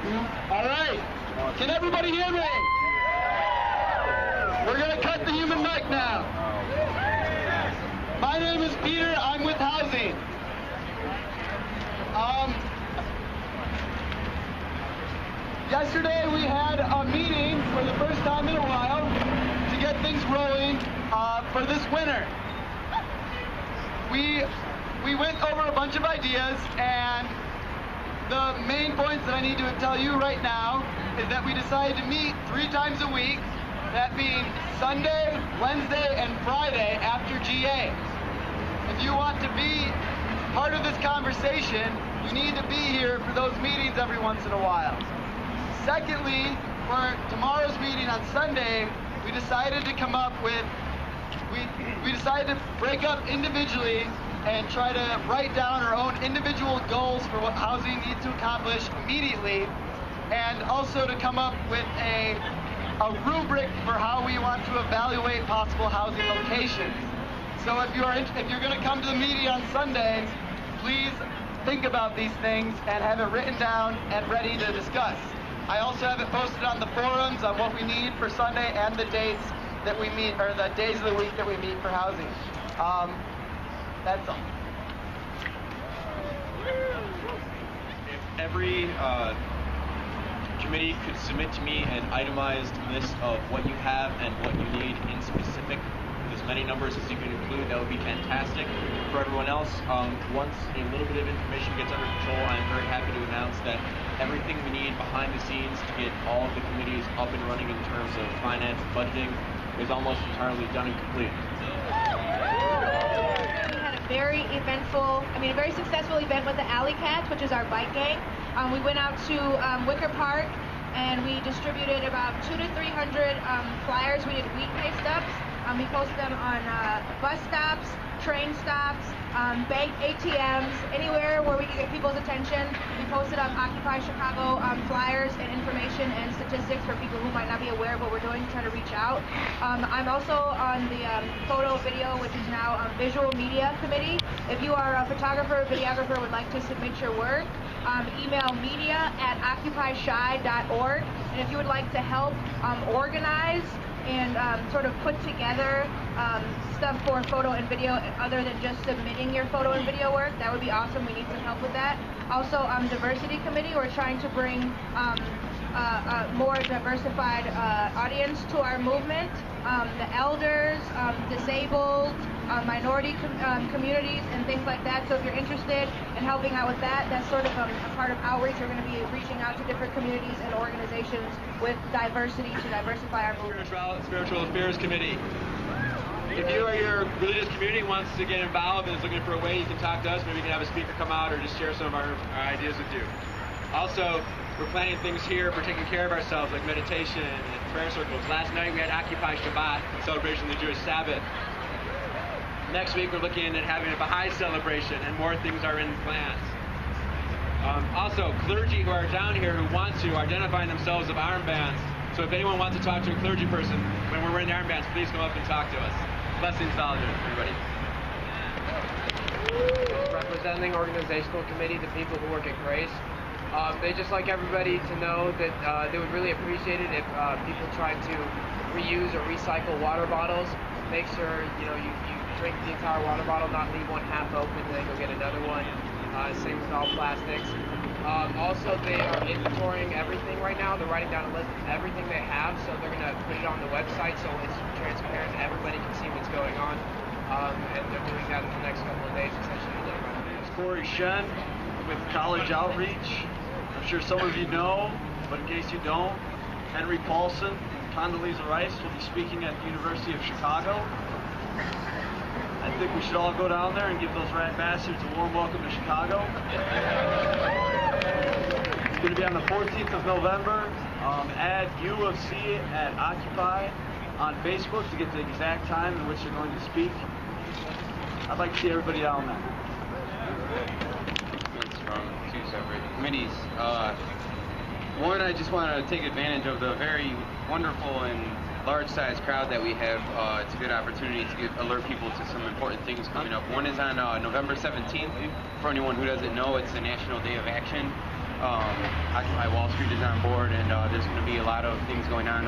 All right. Can everybody hear me? We're going to cut the human mic now. My name is Peter. I'm with Housing. Yesterday we had a meeting for the first time in a while to get things rolling for this winter. We went over a bunch of ideas, and the main points that I need to tell you right now is that we decided to meet 3 times a week, that being Sunday, Wednesday, and Friday after GA. If you want to be part of this conversation, you need to be here for those meetings every once in a while. Secondly, for tomorrow's meeting on Sunday, we decided to come up with, we decided to break up individually and try to write down our own individual goals for what housing needs to accomplish immediately, and also to come up with a rubric for how we want to evaluate possible housing locations. So if you're going to come to the meeting on Sunday, please think about these things and have it written down and ready to discuss. I also have it posted on the forums on what we need for Sunday and the dates that we meet, or the days of the week that we meet for housing. That's all. If every committee could submit to me an itemized list of what you have and what you need in specific, with as many numbers as you can include, that would be fantastic. For everyone else, once a little bit of information gets under control, I'm very happy to announce that everything we need behind the scenes to get all of the committees up and running in terms of finance and budgeting is almost entirely done and complete. We had a very eventful, a very successful event with the Alley Cats, which is our bike gang. We went out to Wicker Park and we distributed about 200 to 300 flyers. We did weekday stubs. We posted them on bus stops, train stops, bank ATMs, anywhere where we could get people's attention. We posted up Occupy Chicago flyers and information and statistics for people who might not be aware of what we're doing, trying to reach out. I'm also on the photo video, which is now Visual Media Committee. If you are a photographer or videographer would like to submit your work, email media@occupyshy.org. And if you would like to help organize and sort of put together stuff for photo and video other than just submitting your photo and video work, that would be awesome. We need some help with that. Also, Diversity Committee, we're trying to bring a more diversified audience to our movement. The elders, disabled, minority communities, and things like that. So if you're interested in helping out with that, that's sort of a part of outreach. We're going to be reaching out to different communities and organizations with diversity to diversify our movement. Spiritual Affairs Committee. If you or your religious community wants to get involved and is looking for a way, you can talk to us. Maybe we can have a speaker come out or just share some of our ideas with you. Also, we're planning things here for taking care of ourselves, like meditation and prayer circles. Last night we had Occupy Shabbat, in celebration of the Jewish Sabbath. Next week we're looking at having a Baha'i celebration, and more things are in plans. Also, clergy who are down here who want to identifying themselves with armbands. So if anyone wants to talk to a clergy person when we're wearing the armbands, please come up and talk to us. Blessings, Valor, everybody. Representing organizational committee, the people who work at Grace. They just like everybody to know that they would really appreciate it if people tried to reuse or recycle water bottles. Make sure you drink the entire water bottle, not leave one half open and then go get another one. Same with all plastics. Also, they are inventorying everything right now. They're writing down a list of everything they have, so they're going to put it on the website so it's transparent and everybody can see what's going on. And they're doing that in the next couple of days, essentially. It's Corey Shen with College Outreach. I'm sure some of you know, but in case you don't, Henry Paulson and Condoleezza Rice will be speaking at the University of Chicago. I think we should all go down there and give those rat bastards a warm welcome to Chicago. It's going to be on the 14th of November. Add UFC at Occupy on Facebook to get the exact time in which they're going to speak. I'd like to see everybody down there. It's from 2 separate committees. One, I just want to take advantage of the very wonderful and large-sized crowd that we have. It's a good opportunity to alert people to some important things coming up. One is on November 17th. For anyone who doesn't know, it's the National Day of Action. Occupy Wall Street is on board, and there's going to be a lot of things going on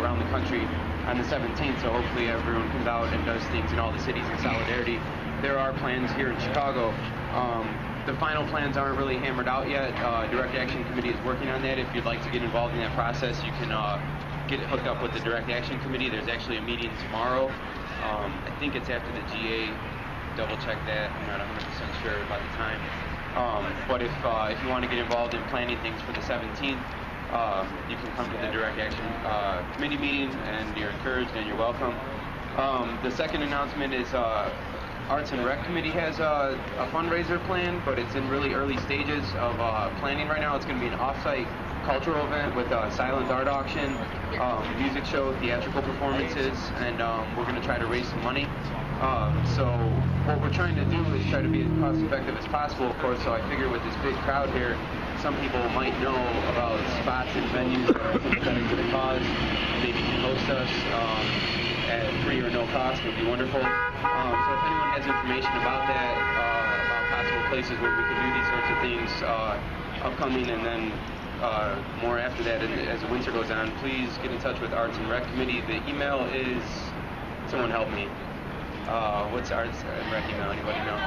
around the country on the 17th, so hopefully everyone comes out and does things in all the cities in solidarity. There are plans here in Chicago. The final plans aren't really hammered out yet. Direct Action Committee is working on that. If you'd like to get involved in that process, you can get hooked up with the Direct Action Committee. There's actually a meeting tomorrow. I think it's after the GA. Double check that. I'm not 100% sure about the time. But if you want to get involved in planning things for the 17th, you can come to the Direct Action Committee meeting, and you're encouraged and you're welcome. The second announcement is Arts and Rec Committee has a fundraiser plan, but it's in really early stages of planning right now. It's going to be an off-site cultural event with a silent art auction, music show, theatrical performances, and we're going to try to raise some money. So what we're trying to do is try to be as cost effective as possible, of course, so I figure with this big crowd here, some people might know about spots and venues that are sympathetic to the cause. Maybe can host us at free or no cost. It would be wonderful. So if anyone has information about that, about possible places where we can do these sorts of things upcoming, and then more after that as the winter goes on, please get in touch with Arts and Rec Committee. The email is, someone help me. What's Arts and Rec email? Anybody know?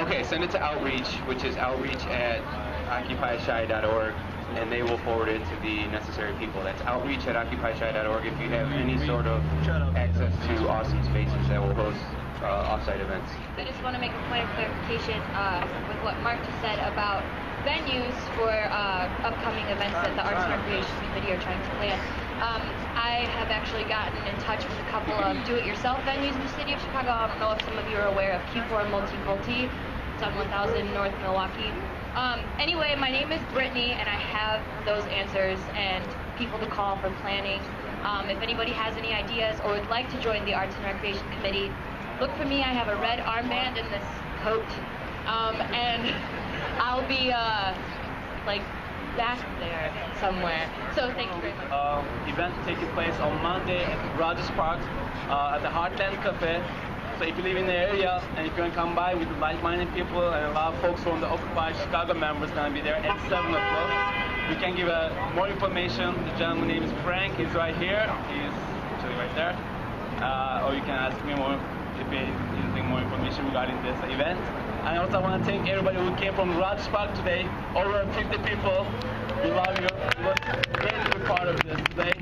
Okay, send it to Outreach, which is outreach@occupychi.org, and they will forward it to the necessary people. That's outreach@occupychi.org if you have any sort of access to awesome spaces that will host off-site events. I just want to make a point of clarification with what Mark just said about venues for upcoming events that the Arts and Recreation Committee are trying to plan. I have actually gotten in touch with a couple of do-it-yourself venues in the city of Chicago. I don't know if some of you are aware of Q4 Multi. It's on 1000 North Milwaukee. Anyway, my name is Brittany, and I have those answers and people to call for planning. If anybody has any ideas or would like to join the Arts and Recreation Committee, look for me. I have a red armband and this coat, and I'll be back there somewhere. So thank you very much. Event taking place on Monday at Rogers Park at the Heartland Cafe. So if you live in the area and you can come by with like-minded people, and a lot of folks from the Occupy Chicago members going to be there at 7 o'clock. We can give more information. The gentleman's name is Frank. He's right here. He's actually right there. Or you can ask me more if you need anything more information regarding this event. And also I want to thank everybody who came from Rogers Park today. Over 50 people. We love you. It was great to be part of this today.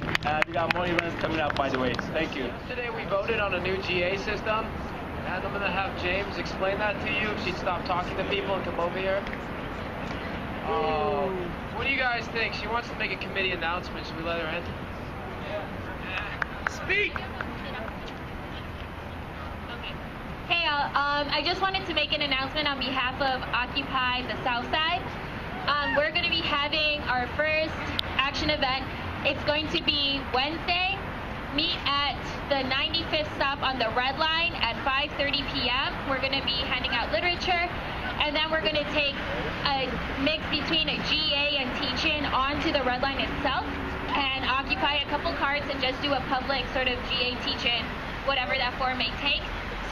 We got more events coming up, by the way. Thank you. Today we voted on a new GA system, and I'm going to have James explain that to you. She'd stop talking to people and come over here. What do you guys think? She wants to make a committee announcement. Should we let her in? Speak! Hey all, I just wanted to make an announcement on behalf of Occupy the South Side. We're going to be having our first action event. It's going to be Wednesday. Meet at the 95th stop on the Red Line at 5:30 p.m. We're going to be handing out literature, and then we're going to take a mix between a GA and teach-in onto the Red Line itself and occupy a couple carts and just do a public sort of GA teach-in, whatever that form may take.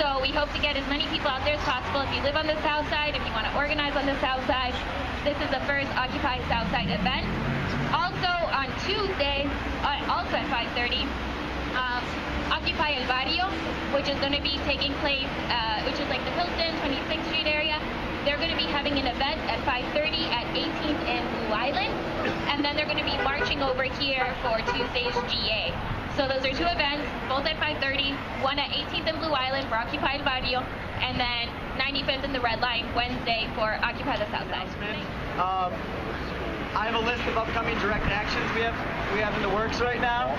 So we hope to get as many people out there as possible. If you live on the South Side, if you want to organize on the South Side, this is the first Occupy South Side event. Also on Tuesday, also at 5:30, Occupy El Barrio, which is going to be taking place, which is like the Hilton, 26th Street area. They're going to be having an event at 5:30 at 18th and Blue Island, and then they're going to be marching over here for Tuesday's GA. So those are two events, both at 5:30, one at 18th and Blue Island for Occupy El Barrio, and then 95th and the Red Line Wednesday for Occupy the South Side. I have a list of upcoming direct actions we have in the works right now.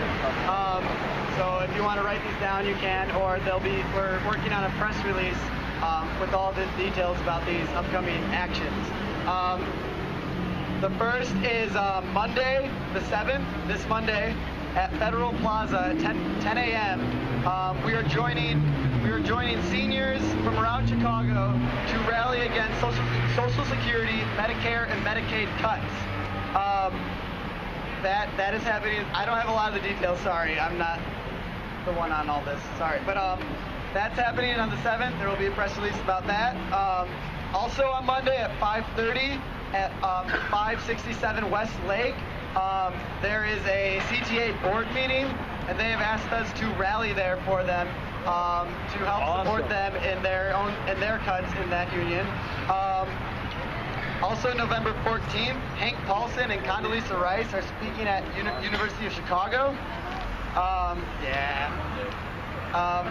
So if you want to write these down, you can, or we're working on a press release with all the details about these upcoming actions. The first is Monday, the 7th, this Monday, at Federal Plaza at 10 a.m. We are joining seniors from around Chicago to rally against Social Security, Medicare, and Medicaid cuts. That is happening. I don't have a lot of the details. Sorry, I'm not the one on all this. Sorry, but that's happening on the 7th. There will be a press release about that. Also on Monday at 5:30, at 567 West Lake. There is a CTA board meeting, and they have asked us to rally there for them to help support them in their cuts in that union. Also, November 14th, Hank Paulson and Condoleezza Rice are speaking at University of Chicago.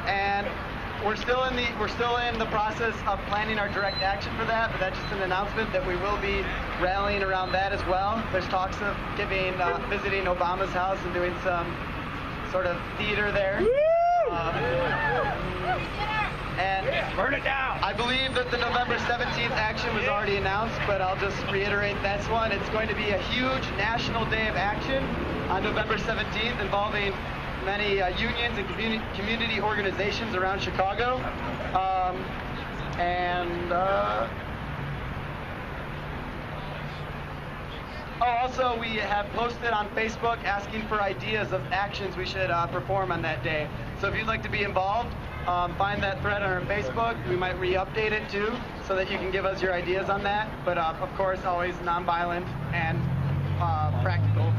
And we're still in the process of planning our direct action for that, but that's just an announcement that we will be rallying around that as well. There's talks of visiting Obama's house and doing some sort of theater there. And burn it down. I believe that the November 17th action was already announced, but I'll just reiterate that's one. It's going to be a huge national day of action on November 17th involving many unions and community organizations around Chicago. Also, we have posted on Facebook asking for ideas of actions we should perform on that day. So if you'd like to be involved, find that thread on our Facebook. We might re-update it too, so that you can give us your ideas on that. But of course, always nonviolent and practical.